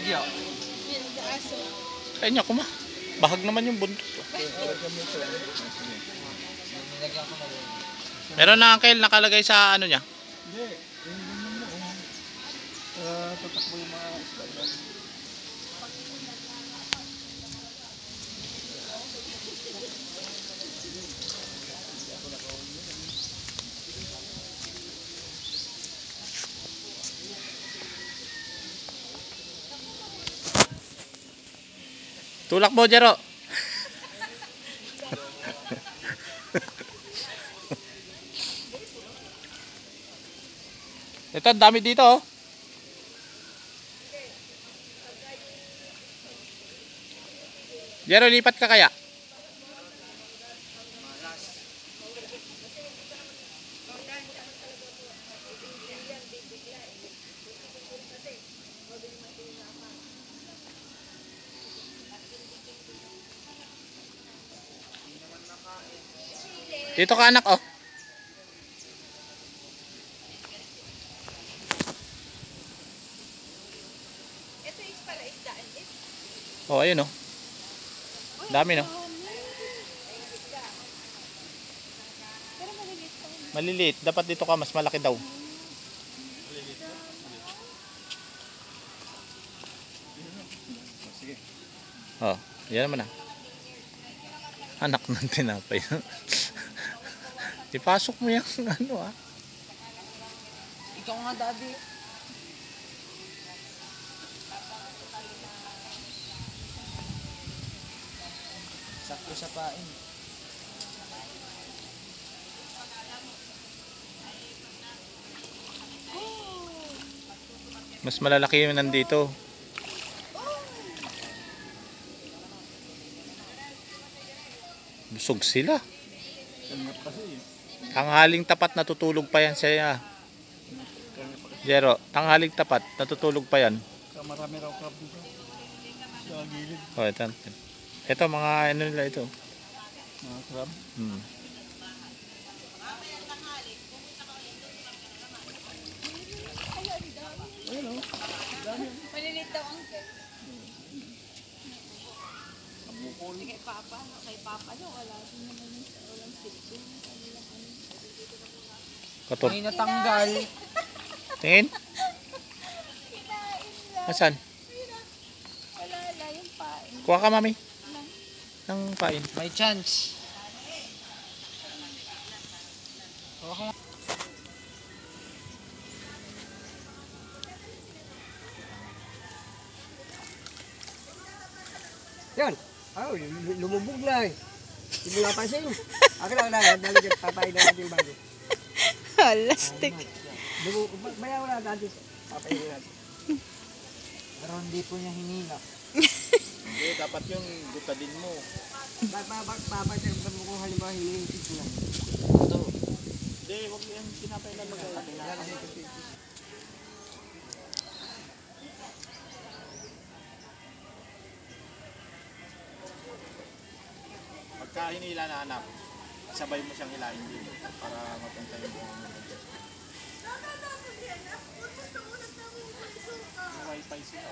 Nagyo. Kaya niya kuma. Bahag naman yung buntot. Meron na uncle nakalagay sa ano niya? Hindi. Yung ganyan mo. Tatakbo yung mga isla. Tulak mo, Jero. Ito, dami dito, oh. Jero, lipat ka kaya? Dito ka anak, oh. Ito is pala isdaan din. Oh, ayun, oh. Dami, no? Pero maliliit pa yun. Maliliit. Dapat dito ka, mas malaki daw. Sige. Oh, yan naman, ah. Anak ng tinapay. Ipasok mo yung ano, ah. Ikaw nga, daddy. Sakto sa pain. Mas malalaki yung nandito. Busog sila. Tanggap kasi. Tanghaling tapat natutulog pa yan siya. Jero, tanghaling tapat natutulog pa yan. Marami raw crab dito. Sa gilid. Oh, ito. Ito mga ano nila ito. Mga crab. Ayun o. Maliliit daw ang girl. Kay Papa, no, wala din naman yung walang silpin. Kator. May natanggal. Tingin? Asan? Wala yung pain. Kuha ka, mami. Ng pain. May chance. Yan. Oh, lumubog na eh. Hindi mo napansin. Ako lang na, dali dyan, papain na natin bago. Halastik. Bayaw na natin, papain natin. Pero hindi po niya hinila. Hindi, dapat yung gutadin mo. Papatay mo kung halimbawa hinihintis na. Ito. Hindi, huwag yung tinapay na mag-alala. Pagka hinila na anak, sabay mo siyang hilain dito para mapunta yung buong mo. May wifi sila.